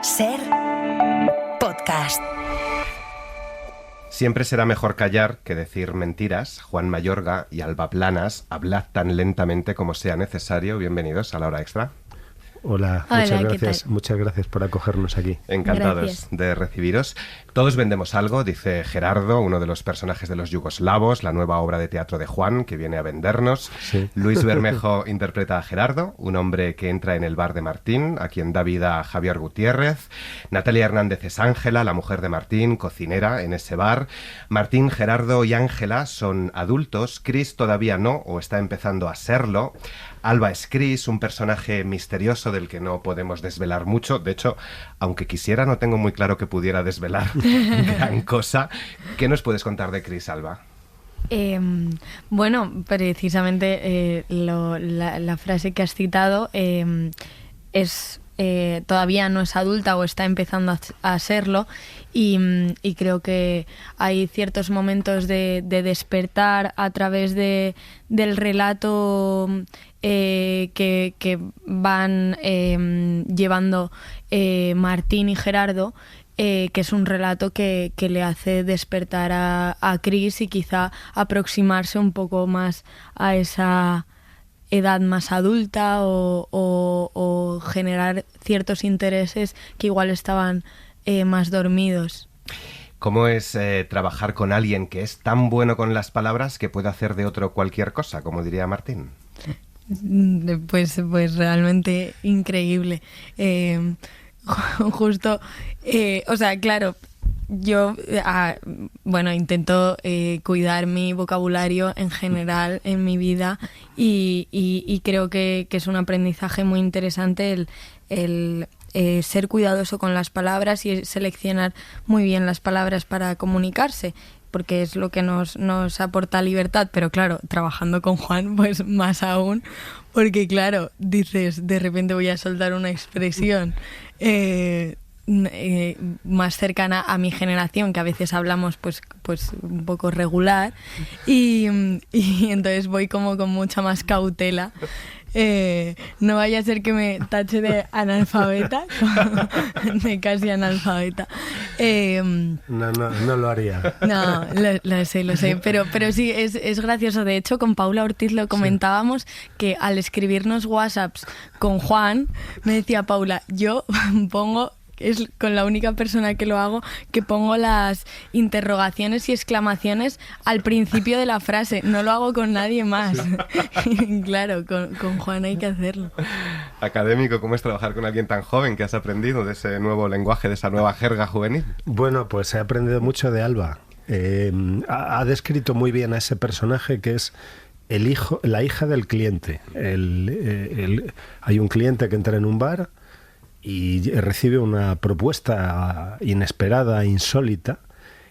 Ser podcast. Siempre será mejor callar que decir mentiras. Juan Mayorga y Alba Planas, hablad tan lentamente como sea necesario. Bienvenidos a La Hora Extra. Hola, muchas gracias por acogernos aquí. Encantados de recibiros. Todos vendemos algo, dice Gerardo, uno de los personajes de Los Yugoslavos, la nueva obra de teatro de Juan, que viene a vendernos. Sí. Luis Bermejo interpreta a Gerardo, un hombre que entra en el bar de Martín, a quien da vida Javier Gutiérrez. Natalia Hernández es Ángela, la mujer de Martín, cocinera en ese bar. Martín, Gerardo y Ángela son adultos. Chris todavía no, o está empezando a serlo. Alba es Chris, un personaje misterioso del que no podemos desvelar mucho. De hecho, aunque quisiera, no tengo muy claro que pudiera desvelar gran cosa. ¿Qué nos puedes contar de Chris, Alba? Bueno, precisamente la frase que has citado es... todavía no es adulta o está empezando a serlo y creo que hay ciertos momentos de despertar a través del relato que van llevando Martín y Gerardo, que es un relato que le hace despertar a Chris y quizá aproximarse un poco más a esa edad más adulta o generar ciertos intereses que igual estaban más dormidos. ¿Cómo es trabajar con alguien que es tan bueno con las palabras que puede hacer de otro cualquier cosa, como diría Martín? Pues realmente increíble. Justo, o sea, claro, yo intento cuidar mi vocabulario en general en mi vida y creo que es un aprendizaje muy interesante el ser cuidadoso con las palabras y seleccionar muy bien las palabras para comunicarse, porque es lo que nos aporta libertad, pero claro, trabajando con Juan, pues más aún, porque claro, dices, de repente voy a soltar una expresión más cercana a mi generación, que a veces hablamos pues un poco regular y entonces voy como con mucha más cautela. No vaya a ser que me tache de analfabeta, de casi analfabeta. No lo haría. No, lo sé, pero sí, es gracioso. De hecho, con Paula Ortiz lo comentábamos, que al escribirnos WhatsApps con Juan, me decía Paula, yo pongo... Es con la única persona que lo hago, que pongo las interrogaciones y exclamaciones al principio de la frase. No lo hago con nadie más. Claro, con Juan hay que hacerlo. Académico, ¿cómo es trabajar con alguien tan joven? ¿Qué has aprendido de ese nuevo lenguaje, de esa nueva jerga juvenil? Bueno, pues he aprendido mucho de Alba. Ha descrito muy bien a ese personaje que es la hija del cliente. Hay un cliente que entra en un bar y recibe una propuesta inesperada, insólita,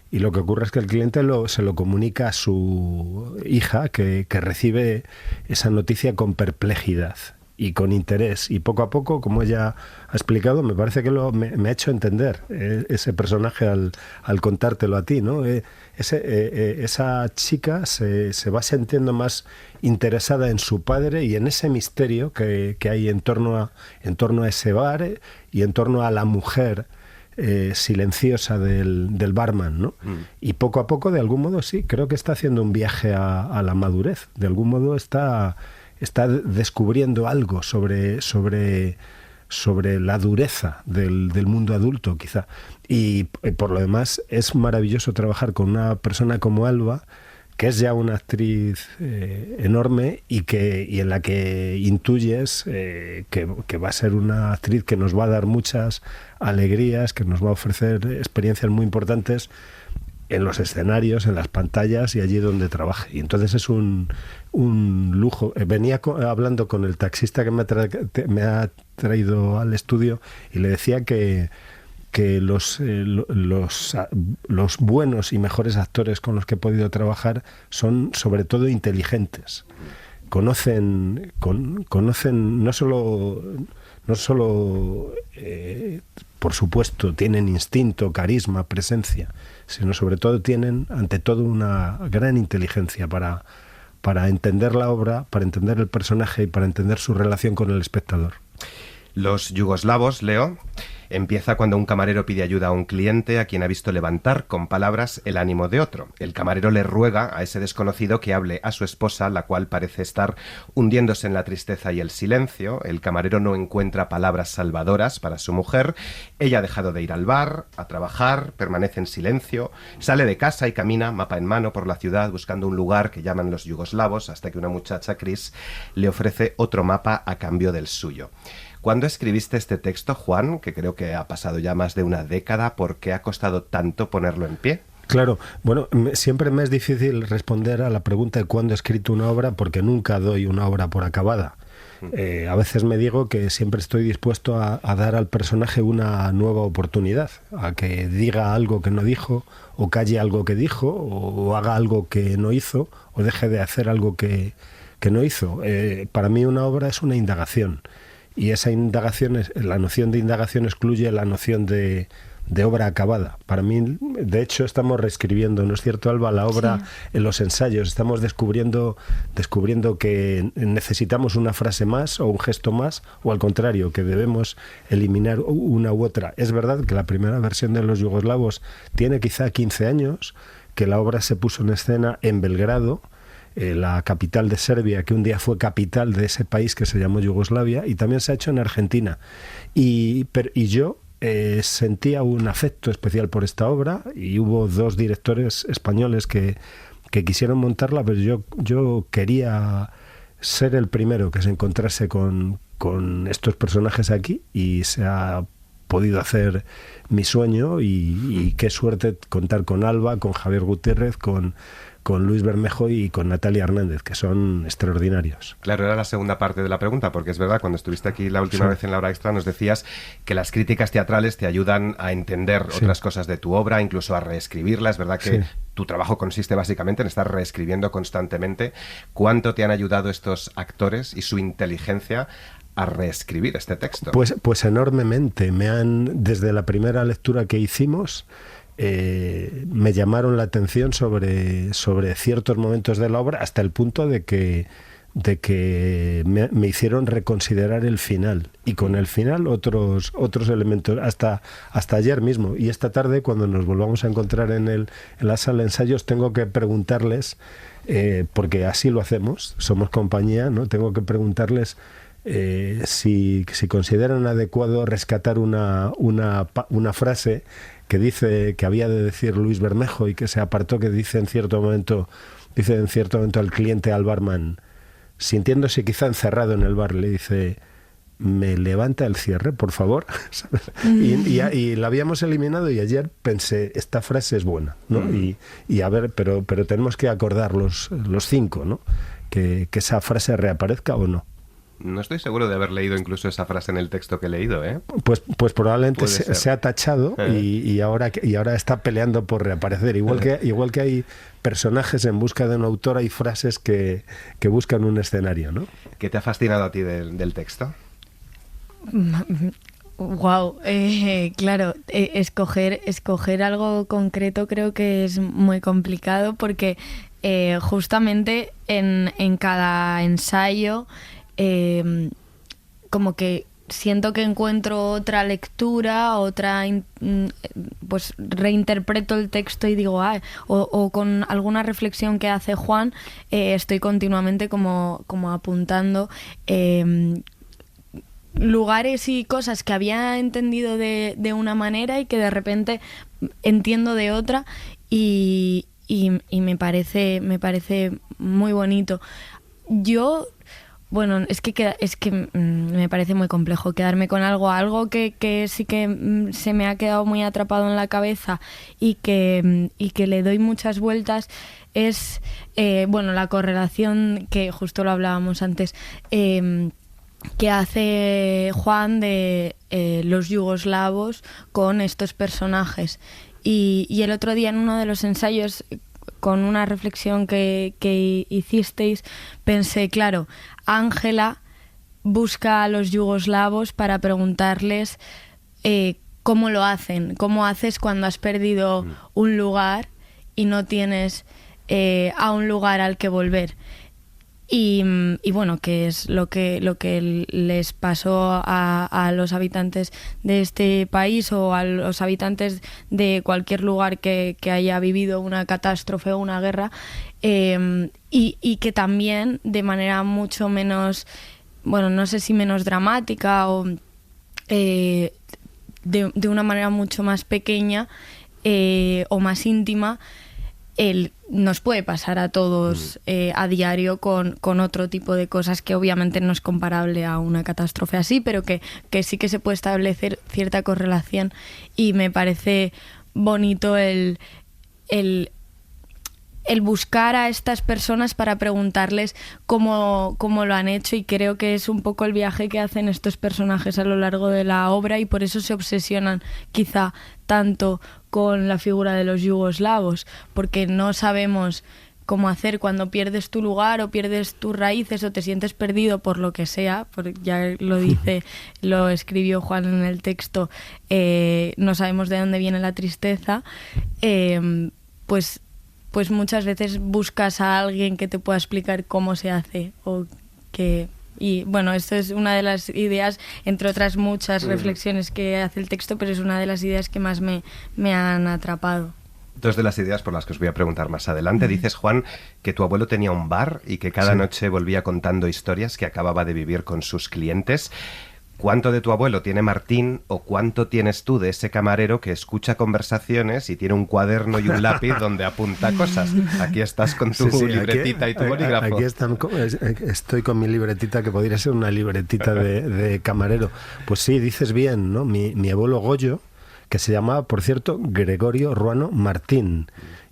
y lo que ocurre es que el cliente se lo comunica a su hija, que recibe esa noticia con perplejidad y con interés, y poco a poco, como ella ha explicado, me parece que me ha hecho entender ese personaje al contártelo a ti, ¿no? Esa chica se va sintiendo más interesada en su padre y en ese misterio que hay en torno a ese bar y en torno a la mujer silenciosa del barman, ¿no? Y poco a poco, de algún modo, sí, creo que está haciendo un viaje a la madurez. De algún modo está descubriendo algo sobre la dureza del mundo adulto, quizá. Y por lo demás es maravilloso trabajar con una persona como Alba, que es ya una actriz enorme y en la que intuyes que va a ser una actriz que nos va a dar muchas alegrías, que nos va a ofrecer experiencias muy importantes en los escenarios, en las pantallas y allí donde trabaje. Y entonces es un lujo. Venía hablando con el taxista que me ha traído al estudio y le decía que los buenos y mejores actores con los que he podido trabajar son sobre todo inteligentes. Conocen no solo por supuesto tienen instinto, carisma, presencia, sino sobre todo tienen ante todo una gran inteligencia para entender la obra, para entender el personaje y para entender su relación con el espectador. Los Yugoslavos, Leo, Empieza cuando un camarero pide ayuda a un cliente a quien ha visto levantar con palabras el ánimo de otro. El camarero le ruega a ese desconocido que hable a su esposa, la cual parece estar hundiéndose en la tristeza y el silencio. El camarero no encuentra palabras salvadoras para su mujer. Ella ha dejado de ir al bar, a trabajar, permanece en silencio, sale de casa y camina, mapa en mano, por la ciudad buscando un lugar que llaman los yugoslavos, hasta que una muchacha, Chris, le ofrece otro mapa a cambio del suyo. ¿Cuándo escribiste este texto, Juan, que creo que ha pasado ya más de una década? ¿Por qué ha costado tanto ponerlo en pie? Claro, bueno, siempre me es difícil responder a la pregunta de cuándo he escrito una obra, porque nunca doy una obra por acabada. A veces me digo que siempre estoy dispuesto a dar al personaje una nueva oportunidad, a que diga algo que no dijo, o calle algo que dijo, o haga algo que no hizo, o deje de hacer algo que no hizo. Para mí una obra es una indagación, y esa indagación, la noción de indagación excluye la noción de obra acabada. Para mí, de hecho, estamos reescribiendo, ¿no es cierto, Alba?, la obra en los ensayos. Estamos descubriendo que necesitamos una frase más o un gesto más, o al contrario, que debemos eliminar una u otra. Es verdad que la primera versión de Los Yugoslavos tiene quizá 15 años, que la obra se puso en escena en Belgrado, la capital de Serbia, que un día fue capital de ese país que se llamó Yugoslavia, y también se ha hecho en Argentina. Y yo sentía un afecto especial por esta obra, y hubo 2 directores españoles que quisieron montarla, pero yo quería ser el primero que se encontrase con estos personajes aquí, y se ha podido hacer mi sueño, y qué suerte contar con Alba, con Javier Gutiérrez, con Luis Bermejo y con Natalia Hernández, que son extraordinarios. Claro, era la segunda parte de la pregunta, porque es verdad, cuando estuviste aquí la última vez en la hora extra nos decías que las críticas teatrales te ayudan a entender otras cosas de tu obra, incluso a reescribirla. Es verdad que tu trabajo consiste básicamente en estar reescribiendo constantemente. ¿Cuánto te han ayudado estos actores y su inteligencia a reescribir este texto? Pues enormemente. Desde la primera lectura que hicimos, me llamaron la atención sobre ciertos momentos de la obra, hasta el punto de que me hicieron reconsiderar el final, y con el final otros elementos, hasta ayer mismo. Y esta tarde, cuando nos volvamos a encontrar en la sala de ensayos, tengo que preguntarles, porque así lo hacemos, somos compañía, ¿no? Tengo que preguntarles si consideran adecuado rescatar una frase que dice, que había de decir Luis Bermejo y que se apartó, que dice en cierto momento al cliente, al barman, sintiéndose quizá encerrado en el bar, le dice: ¿me levanta el cierre, por favor? y la habíamos eliminado, y ayer pensé, esta frase es buena, ¿no? Y a ver, pero tenemos que acordar los 5, ¿no? Que esa frase reaparezca o no. No estoy seguro de haber leído incluso esa frase en el texto que he leído, ¿eh? Pues probablemente se ha tachado, y ahora está peleando por reaparecer. Igual que hay personajes en busca de un autor, hay frases que buscan un escenario, ¿no? ¿Qué te ha fascinado a ti del texto? Wow, claro, escoger algo concreto creo que es muy complicado, porque justamente en cada ensayo como que siento que encuentro otra lectura, pues reinterpreto el texto y digo, o con alguna reflexión que hace Juan, estoy continuamente como apuntando lugares y cosas que había entendido de una manera y que de repente entiendo de otra, y me parece muy bonito. Bueno, es que me parece muy complejo quedarme con algo que sí que se me ha quedado muy atrapado en la cabeza y que le doy muchas vueltas. Es la correlación, que justo lo hablábamos antes, que hace Juan de los yugoslavos con estos personajes. Y el otro día, en uno de los ensayos, con una reflexión que hicisteis, pensé, claro, Ángela busca a los yugoslavos para preguntarles cómo lo hacen, cómo haces cuando has perdido un lugar y no tienes a un lugar al que volver. Y bueno, que es lo que les pasó a los habitantes de este país o a los habitantes de cualquier lugar que haya vivido una catástrofe o una guerra, y que también de manera mucho menos, bueno, no sé si menos dramática o de una manera mucho más pequeña o más íntima, nos puede pasar a todos a diario con otro tipo de cosas que obviamente no es comparable a una catástrofe así, pero que sí que se puede establecer cierta correlación, y me parece bonito el buscar a estas personas para preguntarles cómo lo han hecho, y creo que es un poco el viaje que hacen estos personajes a lo largo de la obra, y por eso se obsesionan quizá tanto con la figura de los yugoslavos, porque no sabemos cómo hacer cuando pierdes tu lugar o pierdes tus raíces o te sientes perdido por lo que sea, porque ya lo escribió Juan en el texto, no sabemos de dónde viene la tristeza, pues muchas veces buscas a alguien que te pueda explicar cómo se hace y bueno, esto es una de las ideas, entre otras muchas reflexiones que hace el texto, pero es una de las ideas que más me han atrapado. Dos de las ideas por las que os voy a preguntar más adelante. Dices, Juan, que tu abuelo tenía un bar y que cada noche volvía contando historias que acababa de vivir con sus clientes. ¿Cuánto de tu abuelo tiene Martín o cuánto tienes tú de ese camarero que escucha conversaciones y tiene un cuaderno y un lápiz donde apunta cosas? Aquí estás con tu libretita aquí, y tu bolígrafo. Aquí estoy con mi libretita, que podría ser una libretita de camarero. Pues sí, dices bien, ¿no? Mi abuelo Goyo, que se llamaba, por cierto, Gregorio Ruano Martín.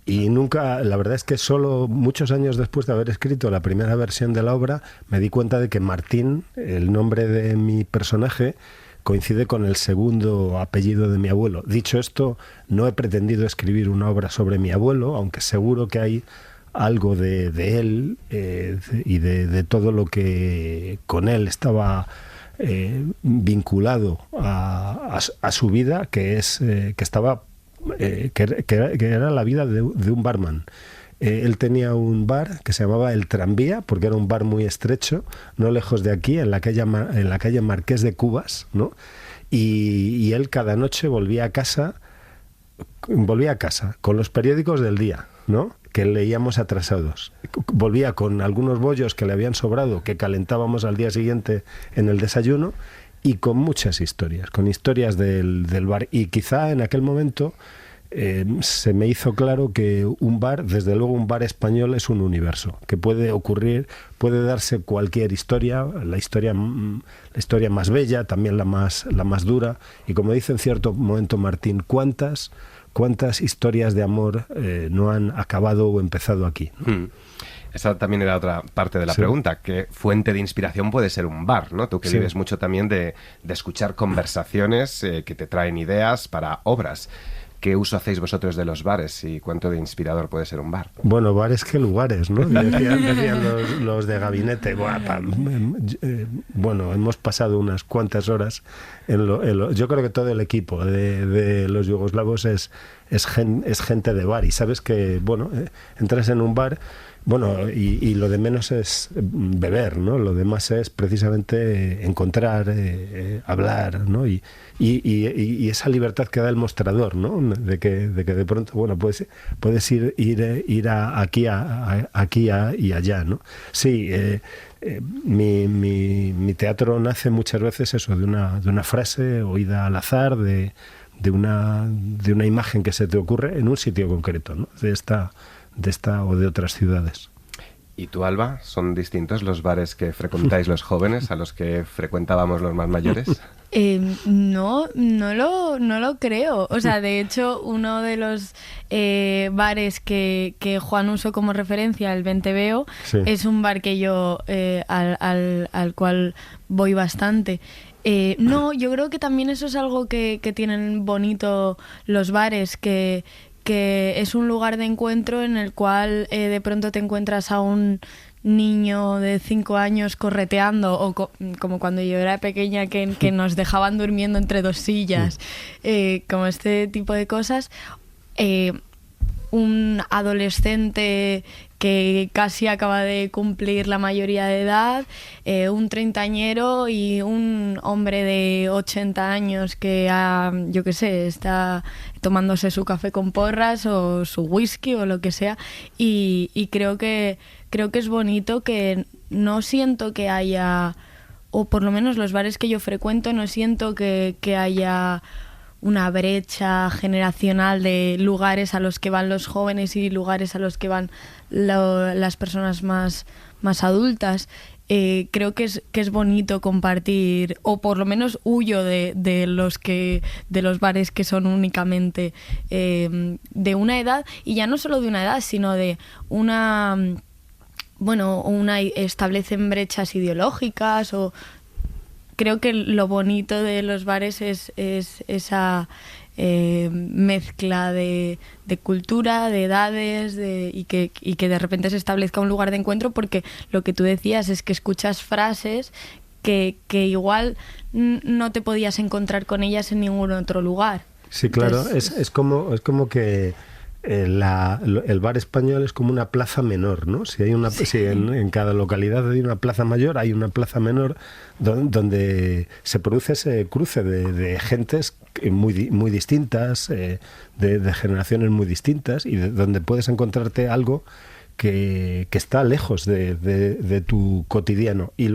Y nunca, la verdad es que solo muchos años después de haber escrito la primera versión de la obra, me di cuenta de que Martín, el nombre de mi personaje, coincide con el segundo apellido de mi abuelo. Dicho esto, no he pretendido escribir una obra sobre mi abuelo, aunque seguro que hay algo de él y de todo lo que con él estaba vinculado a su vida, que estaba que era la vida de un barman. Él tenía un bar que se llamaba El Tranvía, porque era un bar muy estrecho, no lejos de aquí, en la calle Marqués de Cubas, ¿no? Y él cada noche volvía a casa con los periódicos del día, ¿no?, que leíamos atrasados. Volvía con algunos bollos que le habían sobrado, que calentábamos al día siguiente en el desayuno, y con muchas historias, con historias del bar. Y quizá en aquel momento se me hizo claro que un bar, desde luego un bar español, es un universo, que puede ocurrir, puede darse cualquier historia, la historia más bella, también la más dura. Y como dice en cierto momento Martín, ¿cuántas historias de amor no han acabado o empezado aquí, ¿no? Esa también era otra parte de la pregunta. ¿Qué fuente de inspiración puede ser un bar, ¿no? Tú que vives mucho también de escuchar conversaciones que te traen ideas para obras. ¿Qué uso hacéis vosotros de los bares y cuánto de inspirador puede ser un bar? Bueno, bares que lugares, ¿no? Decían los de gabinete. Bueno, hemos pasado unas cuantas horas yo creo que todo el equipo de los yugoslavos es gente de bar, y sabes que, bueno, entras en un bar. Bueno, y lo de menos es beber, ¿no? Lo demás es precisamente encontrar, hablar, ¿no? Y esa libertad que da el mostrador, ¿no? De que de pronto, bueno, puedes ir aquí y allá, ¿no? Sí, mi teatro nace muchas veces eso, de una frase oída al azar, de una imagen que se te ocurre en un sitio concreto, ¿no? De esta o de otras ciudades. ¿Y tú, Alba? ¿Son distintos los bares que frecuentáis los jóvenes a los que frecuentábamos los más mayores? No lo creo. O sea, de hecho, uno de los bares que Juan usó como referencia, el Venteveo, es un bar que yo al cual voy bastante. No, yo creo que también eso es algo que tienen bonito los bares, que es un lugar de encuentro en el cual de pronto te encuentras a un niño de 5 años correteando, o como cuando yo era pequeña que nos dejaban durmiendo entre dos sillas, como este tipo de cosas. un adolescente que casi acaba de cumplir la mayoría de edad, un treintañero y un hombre de 80 años que, yo qué sé, está tomándose su café con porras o su whisky o lo que sea, y creo que es bonito, que no siento que haya, o por lo menos los bares que yo frecuento, no siento que haya una brecha generacional de lugares a los que van los jóvenes y lugares a los que van las personas más adultas. Creo que es bonito compartir, o por lo menos huyo de los bares que son únicamente de una edad, y ya no solo de una edad, sino de establecen brechas ideológicas. O creo que lo bonito de los bares es esa mezcla de cultura, de edades, y que de repente se establezca un lugar de encuentro, porque lo que tú decías es que escuchas frases que igual no te podías encontrar con ellas en ningún otro lugar. Sí, claro. Entonces, es como que el bar español es como una plaza menor, ¿no? Si en cada localidad hay una plaza mayor, hay una plaza menor donde se produce ese cruce de gentes muy distintas, de generaciones muy distintas, y donde puedes encontrarte algo que está lejos de tu cotidiano. Y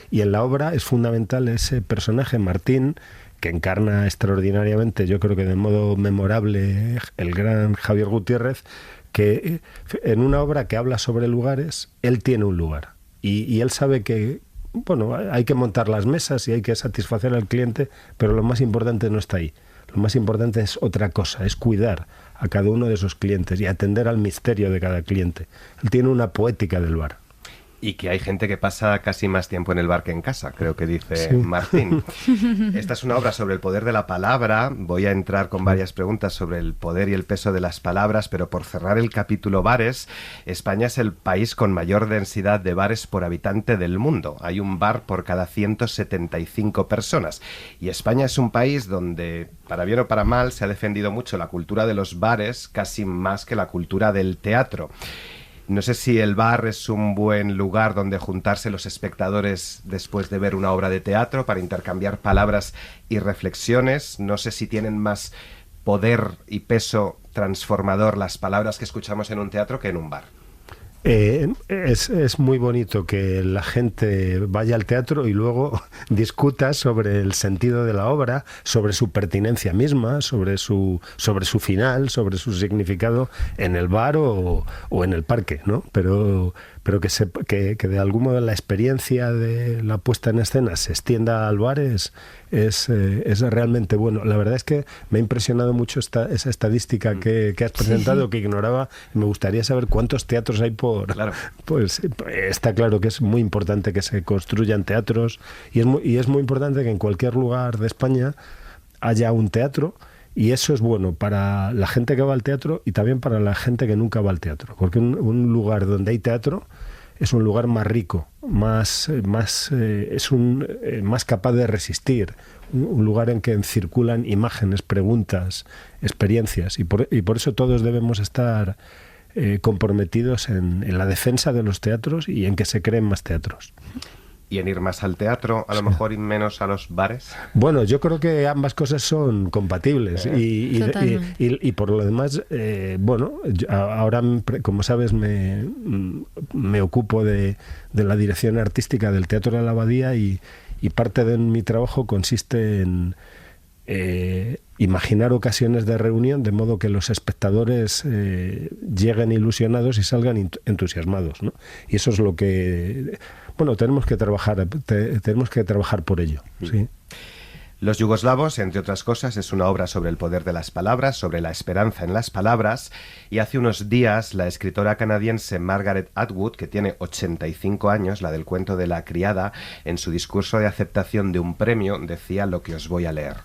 y en la obra es fundamental ese personaje, Martín, que encarna extraordinariamente, yo creo que de modo memorable, el gran Javier Gutiérrez, que en una obra que habla sobre lugares, él tiene un lugar. Y él sabe que, bueno, hay que montar las mesas y hay que satisfacer al cliente, pero lo más importante no está ahí. Lo más importante es otra cosa, es cuidar a cada uno de esos clientes y atender al misterio de cada cliente. Él tiene una poética del bar. Y que hay gente que pasa casi más tiempo en el bar que en casa, creo que dice Sí. Martín. Esta es una obra sobre el poder de la palabra. Voy a entrar con varias preguntas sobre el poder y el peso de las palabras, pero por cerrar el capítulo bares, España es el país con mayor densidad de bares por habitante del mundo. Hay un bar por cada 175 personas. Y España es un país donde, para bien o para mal, se ha defendido mucho la cultura de los bares, casi más que la cultura del teatro. No sé si el bar es un buen lugar donde juntarse los espectadores después de ver una obra de teatro para intercambiar palabras y reflexiones. No sé si tienen más poder y peso transformador las palabras que escuchamos en un teatro que en un bar. Es muy bonito que la gente vaya al teatro y luego discuta sobre el sentido de la obra, sobre su pertinencia misma, sobre su final, sobre su significado en el bar o en el parque, ¿no? Pero que de algún modo la experiencia de la puesta en escena se extienda al bar es realmente bueno. La verdad es que me ha impresionado mucho esa estadística que has presentado, sí, que ignoraba. Me gustaría saber cuántos teatros hay Claro. Pues está claro que es muy importante que se construyan teatros, y es muy importante que en cualquier lugar de España haya un teatro. Y eso es bueno para la gente que va al teatro y también para la gente que nunca va al teatro. Porque un lugar donde hay teatro es un lugar más rico, más capaz de resistir. Un lugar en que circulan imágenes, preguntas, experiencias. Y por eso todos debemos estar comprometidos en la defensa de los teatros y en que se creen más teatros. ¿Y en ir más al teatro, a lo mejor, y menos a los bares? Bueno, yo creo que ambas cosas son compatibles. Y por lo demás, ahora, como sabes, me ocupo de la dirección artística del Teatro de la Abadía, y parte de mi trabajo consiste en imaginar ocasiones de reunión de modo que los espectadores lleguen ilusionados y salgan entusiasmados, ¿no? Y eso es lo que... Bueno, tenemos que trabajar por ello, sí. Los yugoslavos, entre otras cosas, es una obra sobre el poder de las palabras, sobre la esperanza en las palabras, y hace unos días la escritora canadiense Margaret Atwood, que tiene 85 años, la del cuento de la criada, en su discurso de aceptación de un premio, decía lo que os voy a leer.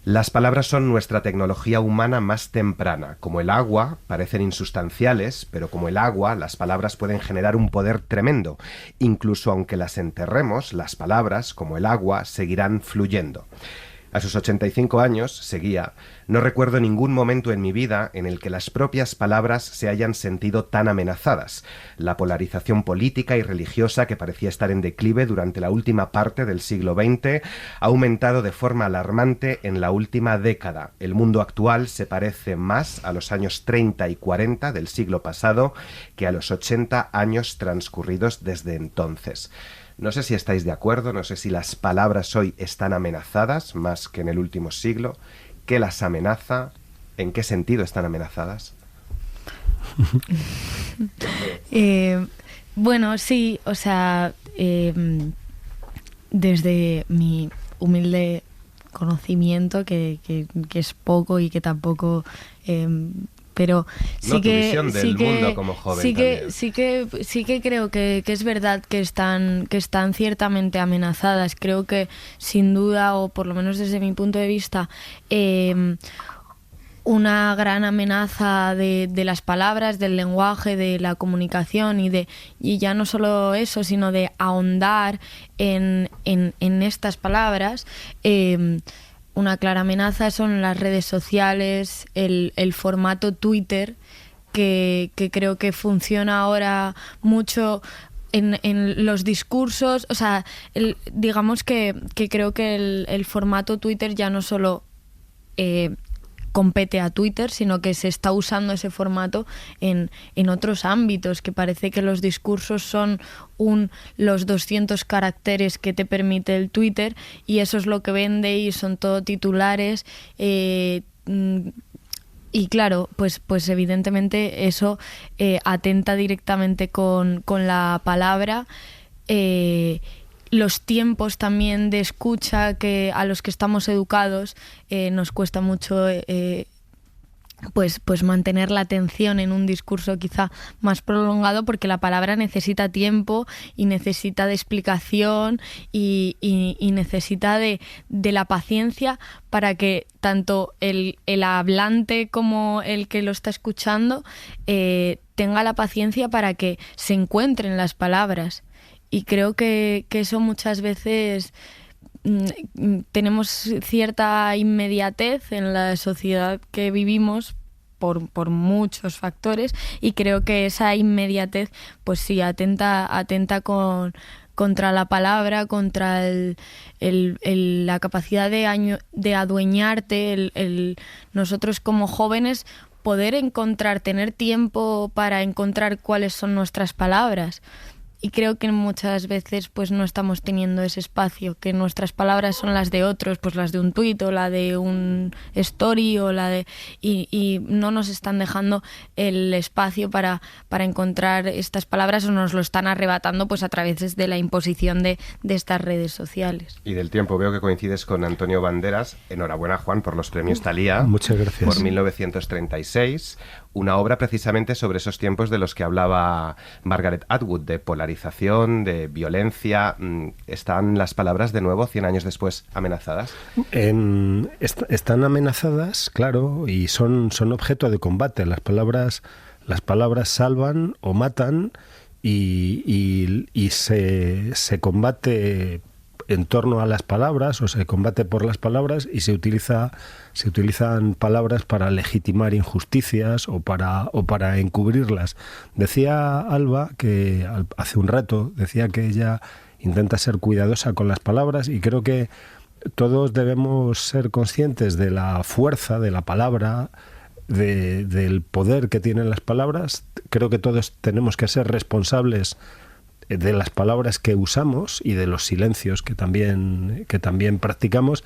Las palabras son nuestra tecnología humana más temprana. Como el agua, parecen insustanciales, pero como el agua, las palabras pueden generar un poder tremendo. Incluso aunque las enterremos, las palabras, como el agua, seguirán fluyendo. A sus 85 años, seguía, no recuerdo ningún momento en mi vida en el que las propias palabras se hayan sentido tan amenazadas. La polarización política y religiosa que parecía estar en declive durante la última parte del siglo XX ha aumentado de forma alarmante en la última década. El mundo actual se parece más a los años 30 y 40 del siglo pasado que a los 80 años transcurridos desde entonces. No sé si estáis de acuerdo, no sé si las palabras hoy están amenazadas más que en el último siglo. ¿Qué las amenaza? ¿En qué sentido están amenazadas? Bueno, sí, o sea, desde mi humilde conocimiento, que es poco y que tampoco... pero sí no, que tu visión del mundo como joven sí que creo que es verdad que están ciertamente amenazadas. Creo que sin duda, o por lo menos desde mi punto de vista, una gran amenaza de las palabras, del lenguaje, de la comunicación y ya no solo eso, sino de ahondar en estas palabras. Una clara amenaza son las redes sociales, el formato Twitter, que creo que funciona ahora mucho en los discursos. O sea, digamos que creo que el formato Twitter ya no solo compete a Twitter, sino que se está usando ese formato en otros ámbitos, que parece que los discursos son los 200 caracteres que te permite el Twitter, y eso es lo que vende y son todo titulares. Y claro, pues evidentemente eso atenta directamente con la palabra. Los tiempos también de escucha que a los que estamos educados nos cuesta mucho pues mantener la atención en un discurso quizá más prolongado, porque la palabra necesita tiempo y necesita de explicación y necesita de la paciencia para que tanto el hablante como el que lo está escuchando tenga la paciencia para que se encuentren las palabras. Y creo que eso muchas veces tenemos cierta inmediatez en la sociedad que vivimos por muchos factores, y creo que esa inmediatez pues sí atenta contra la palabra, contra la capacidad de adueñarte, nosotros como jóvenes poder tener tiempo para encontrar cuáles son nuestras palabras. Y creo que muchas veces pues no estamos teniendo ese espacio, que nuestras palabras son las de otros, pues las de un tuit o la de un story o y no nos están dejando el espacio para encontrar estas palabras, o nos lo están arrebatando pues a través de la imposición de estas redes sociales. Y del tiempo veo que coincides con Antonio Banderas. Enhorabuena, Juan, por los premios Thalía. Muchas gracias. Por 1936, una obra precisamente sobre esos tiempos de los que hablaba Margaret Atwood, de polarización, de violencia. ¿Están las palabras de nuevo, 100 años después, amenazadas? Están amenazadas, claro, y son objeto de combate. Las palabras salvan o matan, y se combate en torno a las palabras, o se combate por las palabras, y se utilizan palabras para legitimar injusticias o para encubrirlas. Decía Alba que hace un rato decía que ella intenta ser cuidadosa con las palabras, y creo que todos debemos ser conscientes de la fuerza de la palabra, del poder que tienen las palabras. Creo que todos tenemos que ser responsables de las palabras que usamos y de los silencios que también practicamos,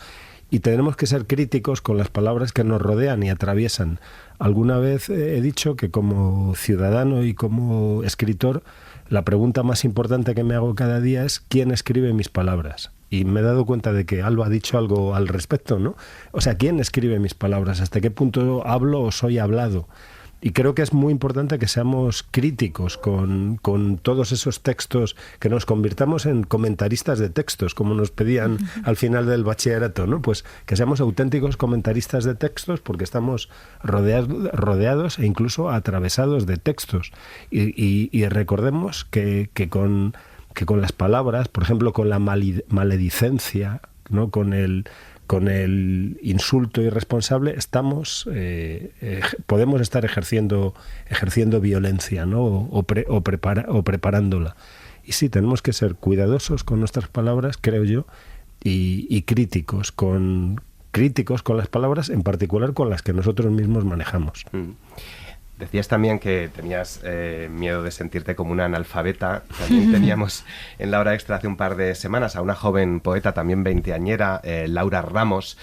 y tenemos que ser críticos con las palabras que nos rodean y atraviesan. Alguna vez he dicho que como ciudadano y como escritor, la pregunta más importante que me hago cada día es ¿quién escribe mis palabras? Y me he dado cuenta de que Alba ha dicho algo al respecto, ¿no? O sea, ¿quién escribe mis palabras? ¿Hasta qué punto hablo o soy hablado? Y creo que es muy importante que seamos críticos con todos esos textos, que nos convirtamos en comentaristas de textos, como nos pedían al final del bachillerato, ¿no? Pues que seamos auténticos comentaristas de textos, porque estamos rodeados e incluso atravesados de textos. Y recordemos que con las palabras, por ejemplo, con la maledicencia, ¿no? Con con el insulto irresponsable podemos estar ejerciendo violencia, ¿no? o preparándola. Y sí, tenemos que ser cuidadosos con nuestras palabras, creo yo, y críticos con las palabras, en particular con las que nosotros mismos manejamos. Decías también que tenías miedo de sentirte como una analfabeta. También teníamos en la hora extra hace un par de semanas a una joven poeta, también veinteañera, Laura Ramos,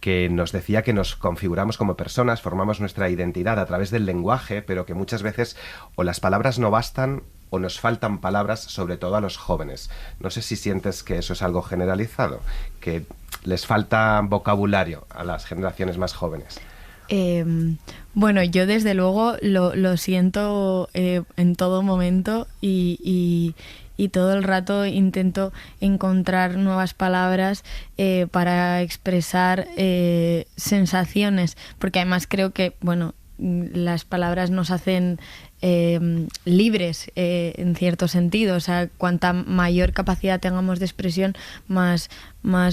que nos decía que nos configuramos como personas, formamos nuestra identidad a través del lenguaje, pero que muchas veces o las palabras no bastan o nos faltan palabras, sobre todo a los jóvenes. No sé si sientes que eso es algo generalizado, que les falta vocabulario a las generaciones más jóvenes. Bueno, yo desde luego lo siento en todo momento y todo el rato intento encontrar nuevas palabras para expresar sensaciones, porque además creo que, bueno, las palabras nos hacen libres en cierto sentido. O sea, cuanta mayor capacidad tengamos de expresión, más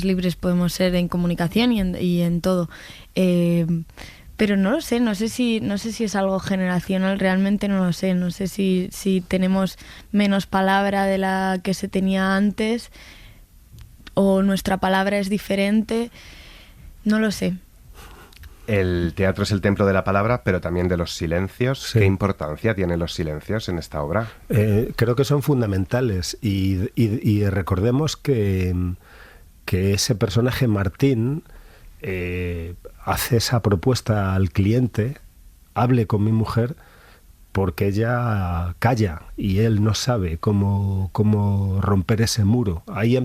libres podemos ser en comunicación y en todo. Pero no lo sé, no sé si es algo generacional, realmente no lo sé. No sé si tenemos menos palabra de la que se tenía antes o nuestra palabra es diferente. No lo sé. El teatro es el templo de la palabra, pero también de los silencios. Sí. ¿Qué importancia tienen los silencios en esta obra? Creo que son fundamentales y recordemos que ese personaje Martín hace esa propuesta al cliente: hable con mi mujer, porque ella calla y él no sabe cómo romper ese muro. Ahí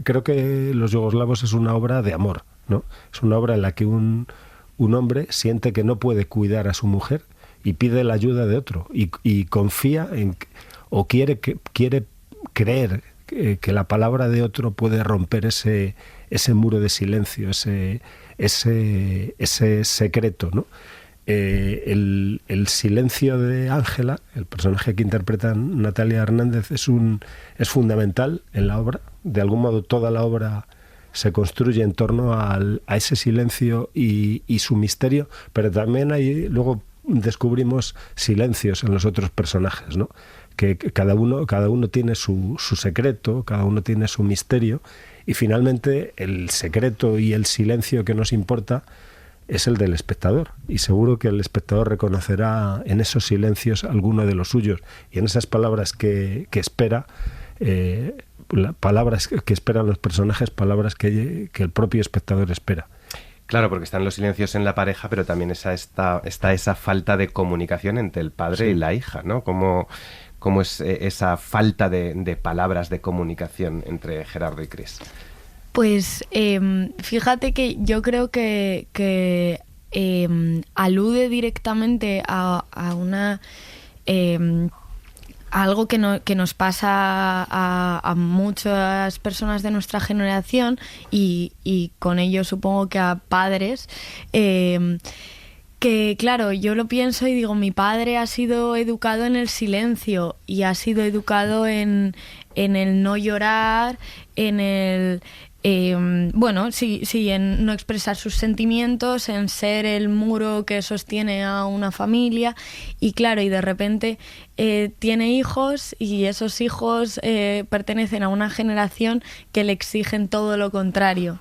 creo que Los Yugoslavos es una obra de amor, ¿no? Es una obra en la que un hombre siente que no puede cuidar a su mujer y pide la ayuda de otro y confía en, o quiere creer que la palabra de otro puede romper ese muro de silencio, ese secreto, ¿no? El silencio de Ángela, el personaje que interpreta Natalia Hernández, es fundamental en la obra. De algún modo toda la obra se construye en torno a ese silencio y su misterio, pero también luego descubrimos silencios en los otros personajes, ¿no? Que cada uno tiene su secreto, cada uno tiene su misterio, y finalmente el secreto y el silencio que nos importa es el del espectador, y seguro que el espectador reconocerá en esos silencios alguno de los suyos, y en esas palabras que espera, palabras que esperan los personajes, palabras que el propio espectador espera. Claro, porque están los silencios en la pareja, pero también está esa falta de comunicación entre el padre y la hija, ¿no? ¿Cómo es esa falta de palabras de comunicación entre Gerardo y Cris? Pues fíjate que yo creo que alude directamente a una... algo que nos pasa a muchas personas de nuestra generación y con ello supongo que a padres, que claro, yo lo pienso y digo, mi padre ha sido educado en el silencio y ha sido educado en el no llorar, en el... bueno, sí, en no expresar sus sentimientos, en ser el muro que sostiene a una familia, y claro, y de repente tiene hijos y esos hijos pertenecen a una generación que le exigen todo lo contrario.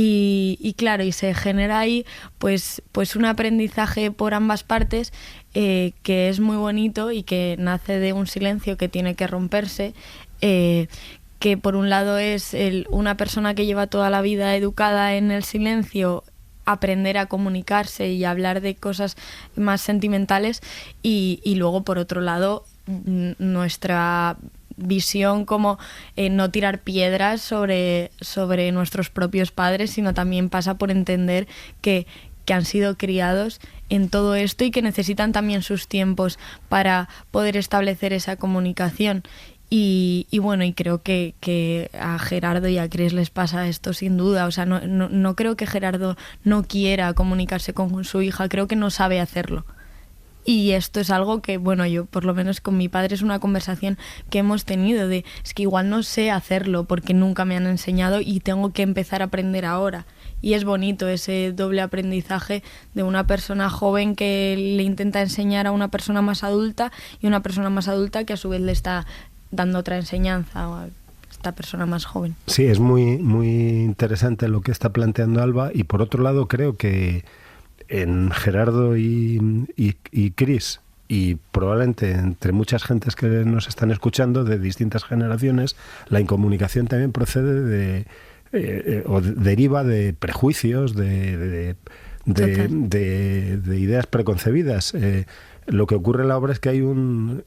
Y claro, y se genera ahí pues un aprendizaje por ambas partes que es muy bonito y que nace de un silencio que tiene que romperse, que por un lado es una persona que lleva toda la vida educada en el silencio, aprender a comunicarse y hablar de cosas más sentimentales, y luego por otro lado nuestra visión como no tirar piedras sobre nuestros propios padres, sino también pasa por entender que han sido criados en todo esto y que necesitan también sus tiempos para poder establecer esa comunicación. Y bueno, y creo que a Gerardo y a Cris les pasa esto sin duda. O sea, no creo que Gerardo no quiera comunicarse con su hija, creo que no sabe hacerlo. Y esto es algo que, bueno, yo por lo menos con mi padre es una conversación que hemos tenido es que igual no sé hacerlo porque nunca me han enseñado y tengo que empezar a aprender ahora. y es bonito ese doble aprendizaje de una persona joven que le intenta enseñar a una persona más adulta y una persona más adulta que a su vez le está dando otra enseñanza a esta persona más joven. Sí, es muy, muy interesante lo que está planteando Alba, y por otro lado creo que en Gerardo y Cris, y probablemente entre muchas gentes que nos están escuchando de distintas generaciones, la incomunicación también procede o deriva de prejuicios, de ideas preconcebidas. Lo que ocurre en la obra es que hay un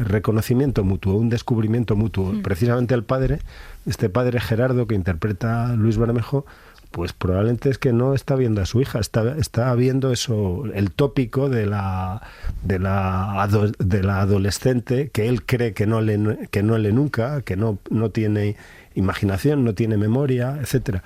reconocimiento mutuo, un descubrimiento mutuo. Precisamente el padre, este padre Gerardo que interpreta a Luis Bermejo, pues probablemente es que no está viendo a su hija, está viendo eso, el tópico de la adolescente que él cree que no lee nunca, que no tiene imaginación, no tiene memoria, etcétera.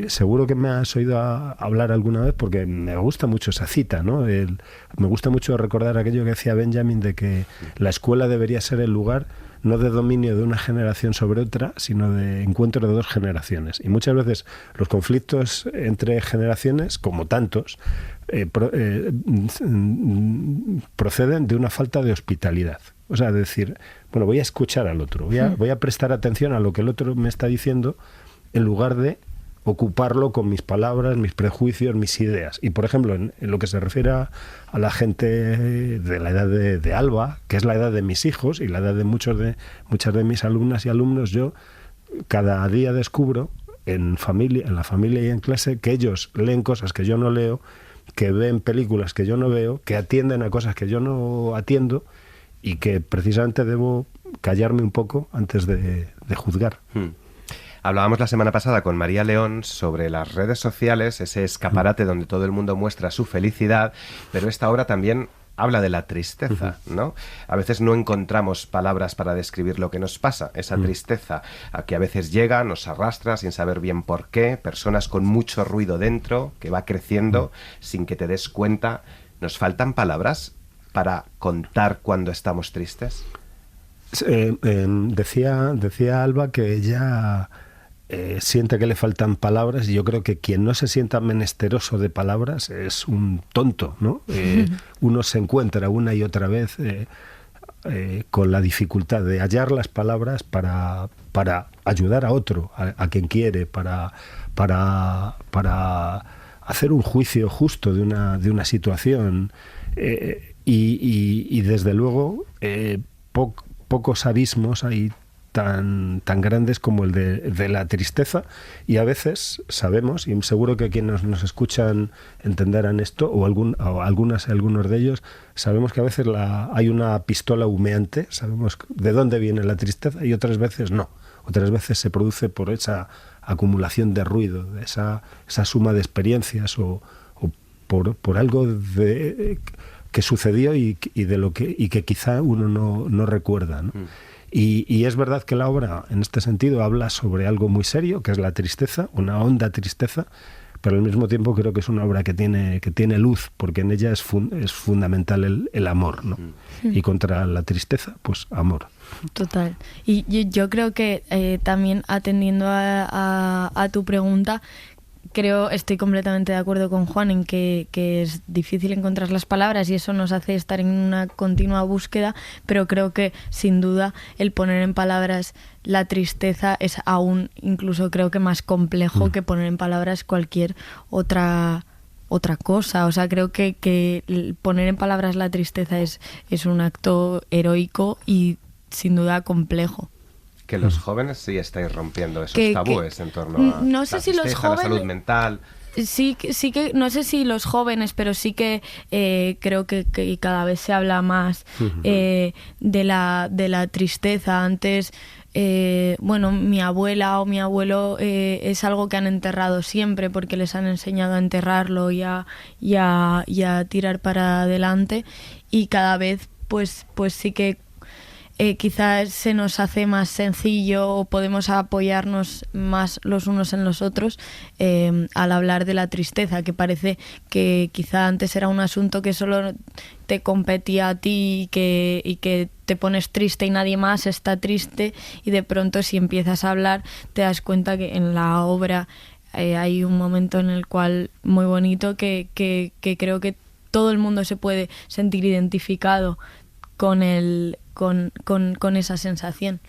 Seguro que me has oído hablar alguna vez, porque me gusta mucho esa cita, ¿no? Me gusta mucho recordar aquello que decía Benjamin, de que la escuela debería ser el lugar no de dominio de una generación sobre otra, sino de encuentro de dos generaciones. Y muchas veces los conflictos entre generaciones, como tantos, proceden de una falta de hospitalidad. O sea, decir, bueno, voy a escuchar al otro, voy a prestar atención a lo que el otro me está diciendo, en lugar de ocuparlo con mis palabras, mis prejuicios, mis ideas. Y, por ejemplo, en lo que se refiere a la gente de la edad de Alba, que es la edad de mis hijos y la edad de muchas de mis alumnas y alumnos, yo cada día descubro en la familia y en clase que ellos leen cosas que yo no leo, que ven películas que yo no veo, que atienden a cosas que yo no atiendo, y que precisamente debo callarme un poco antes de juzgar. Hablábamos la semana pasada con María León sobre las redes sociales, ese escaparate donde todo el mundo muestra su felicidad, pero esta obra también habla de la tristeza, ¿no? A veces no encontramos palabras para describir lo que nos pasa, esa tristeza a que a veces llega, nos arrastra sin saber bien por qué, personas con mucho ruido dentro, que va creciendo sin que te des cuenta. ¿Nos faltan palabras para contar cuando estamos tristes? Decía Alba que ella siente que le faltan palabras, y yo creo que quien no se sienta menesteroso de palabras es un tonto, ¿no? Uno se encuentra una y otra vez con la dificultad de hallar las palabras para ayudar a otro, a quien quiere, para hacer un juicio justo de una situación, y desde luego pocos abismos hay tan grandes como el de la tristeza, y a veces sabemos, y seguro que quienes nos escuchan entenderán esto, o algunos de ellos, sabemos que a veces hay una pistola humeante, sabemos de dónde viene la tristeza, y otras veces no. Otras veces se produce por esa acumulación de ruido, de esa suma de experiencias, o por algo que sucedió y que quizá uno no recuerda, ¿no? Y es verdad que la obra, en este sentido, habla sobre algo muy serio, que es la tristeza, una honda tristeza, pero al mismo tiempo creo que es una obra que tiene luz, porque en ella es fundamental el amor, ¿no? Y contra la tristeza, pues amor. Total. Y yo creo que también atendiendo a tu pregunta, estoy completamente de acuerdo con Juan en que es difícil encontrar las palabras, y eso nos hace estar en una continua búsqueda, pero creo que sin duda el poner en palabras la tristeza es aún, incluso creo que más complejo que poner en palabras cualquier otra cosa. O sea, creo que poner en palabras la tristeza es un acto heroico y sin duda complejo. Que los jóvenes sí estáis rompiendo esos tabúes en torno a no sé la si tristeza, los jóvenes, la salud mental. Sí que no sé si los jóvenes, pero sí que creo que cada vez se habla más de la tristeza. Antes, mi abuela o mi abuelo es algo que han enterrado siempre, porque les han enseñado a enterrarlo y a tirar para adelante, y cada vez pues sí que quizás se nos hace más sencillo, o podemos apoyarnos más los unos en los otros al hablar de la tristeza, que parece que quizá antes era un asunto que solo te competía a ti y que te pones triste y nadie más está triste, y de pronto si empiezas a hablar te das cuenta que en la obra hay un momento en el cual muy bonito que creo que todo el mundo se puede sentir identificado con esa sensación.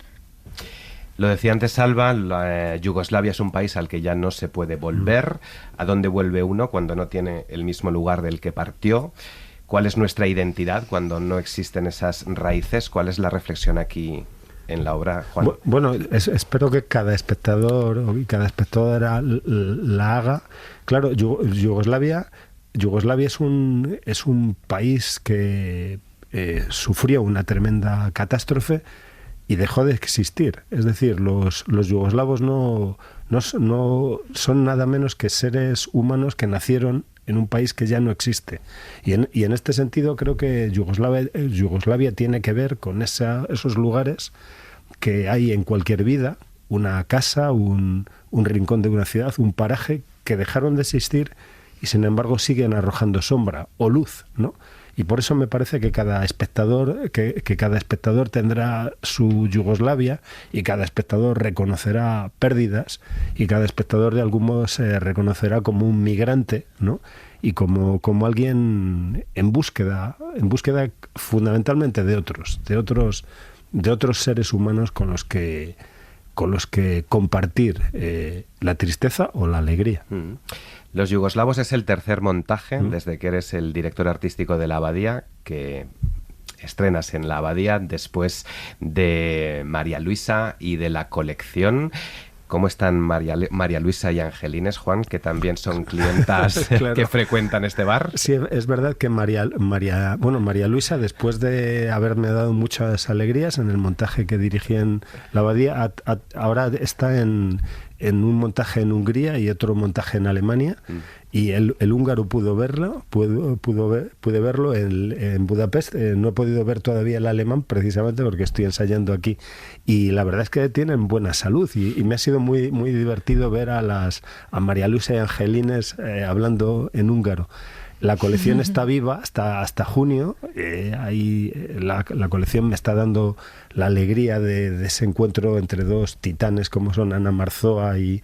Lo decía antes Alba, Yugoslavia es un país al que ya no se puede volver. ¿A dónde vuelve uno cuando no tiene el mismo lugar del que partió? ¿Cuál es nuestra identidad cuando no existen esas raíces? ¿Cuál es la reflexión aquí en la obra, Juan? Bueno, espero que cada espectador y cada espectadora la haga. Claro, Yugoslavia es un país que sufrió una tremenda catástrofe y dejó de existir. Es decir, los yugoslavos no son nada menos que seres humanos que nacieron en un país que ya no existe. Y en este sentido creo que Yugoslavia tiene que ver con esos lugares que hay en cualquier vida, una casa, un rincón de una ciudad, un paraje que dejaron de existir y sin embargo siguen arrojando sombra o luz, ¿no? Y por eso me parece que cada espectador tendrá su Yugoslavia y cada espectador reconocerá pérdidas y cada espectador de algún modo se reconocerá como un migrante, ¿no? Y como alguien en búsqueda fundamentalmente de otros seres humanos con los que compartir la tristeza o la alegría. Los Yugoslavos es el tercer montaje desde que eres el director artístico de La Abadía, que estrenas en La Abadía después de María Luisa y de La Colección. ¿Cómo están María Luisa y Angelines, Juan, que también son clientas claro, que frecuentan este bar? Sí, es verdad que María Luisa, después de haberme dado muchas alegrías en el montaje que dirigí en La Abadía, ahora está en un montaje en Hungría y otro montaje en Alemania, y el húngaro pude verlo en Budapest. No he podido ver todavía el alemán precisamente porque estoy ensayando aquí, y la verdad es que tienen buena salud y me ha sido muy, muy divertido ver a María Luisa y Angelines hablando en húngaro. La colección está viva hasta junio. Ahí la colección me está dando la alegría de ese encuentro entre dos titanes como son Ana Marzoa y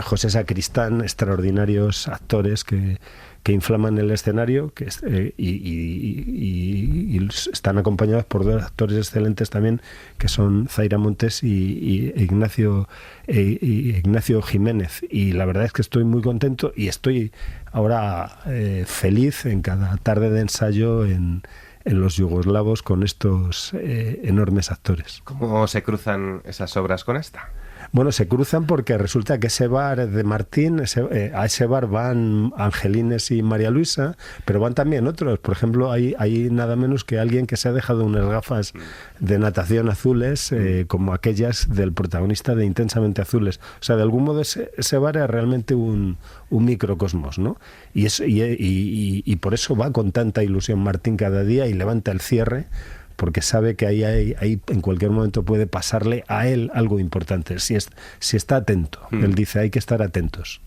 José Sacristán, extraordinarios actores que inflaman el escenario y están acompañados por dos actores excelentes también, que son Zaira Montes y Ignacio Jiménez. Y la verdad es que estoy muy contento y estoy ahora feliz en cada tarde de ensayo en los yugoslavos con estos enormes actores. ¿Cómo se cruzan esas obras con esta? Bueno, se cruzan porque resulta que ese bar de Martín, a ese bar van Angelines y María Luisa, pero van también otros. Por ejemplo, hay nada menos que alguien que se ha dejado unas gafas de natación azules, como aquellas del protagonista de Intensamente Azules. O sea, de algún modo ese bar es realmente un microcosmos, ¿no? Y por eso va con tanta ilusión Martín cada día y levanta el cierre, porque sabe que ahí en cualquier momento puede pasarle a él algo importante, si está atento. Él dice, hay que estar atentos.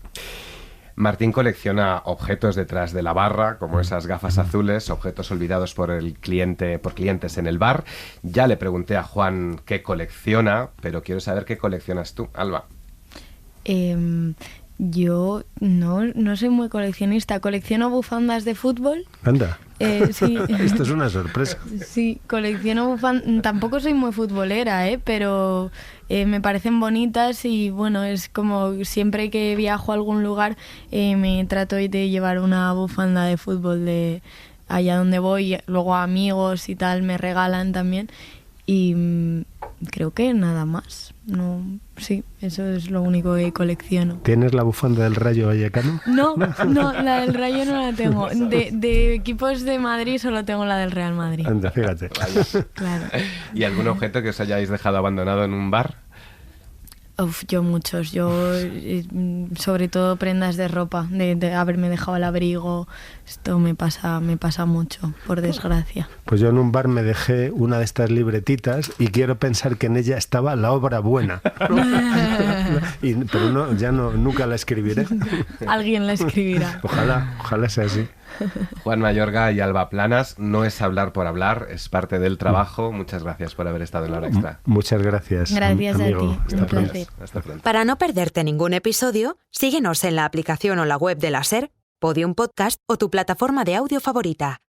Martín colecciona objetos detrás de la barra, como esas gafas azules, objetos olvidados por clientes en el bar. Ya le pregunté a Juan qué colecciona, pero quiero saber qué coleccionas tú, Alba. Yo no soy muy coleccionista. Colecciono bufandas de fútbol. Anda. Sí. Esto es una sorpresa. Sí, colecciono bufandas. Tampoco soy muy futbolera, pero me parecen bonitas y bueno, es como siempre que viajo a algún lugar me trato de llevar una bufanda de fútbol de allá donde voy. Luego amigos y tal me regalan también. Y creo que nada más. No, sí, eso es lo único que colecciono. ¿Tienes la bufanda del Rayo Vallecano? No, la del Rayo no la tengo. De equipos de Madrid solo tengo la del Real Madrid. Anda, fíjate. Claro. ¿Y algún objeto que os hayáis dejado abandonado en un bar? Yo muchos. Sobre todo prendas de ropa, de haberme dejado el abrigo. Esto me pasa mucho, por desgracia. Pues yo en un bar me dejé una de estas libretitas y quiero pensar que en ella estaba la obra buena. Pero nunca la escribiré. Alguien la escribirá. Ojalá sea así. Juan Mayorga y Alba Planas, no es hablar por hablar, es parte del trabajo. Muchas gracias por haber estado en La Hora Extra. Muchas gracias. Gracias amigo. a ti, Hasta un pronto. placer. Hasta pronto. Para no perderte ningún episodio, síguenos en la aplicación o la web de la SER, Podium Podcast o tu plataforma de audio favorita.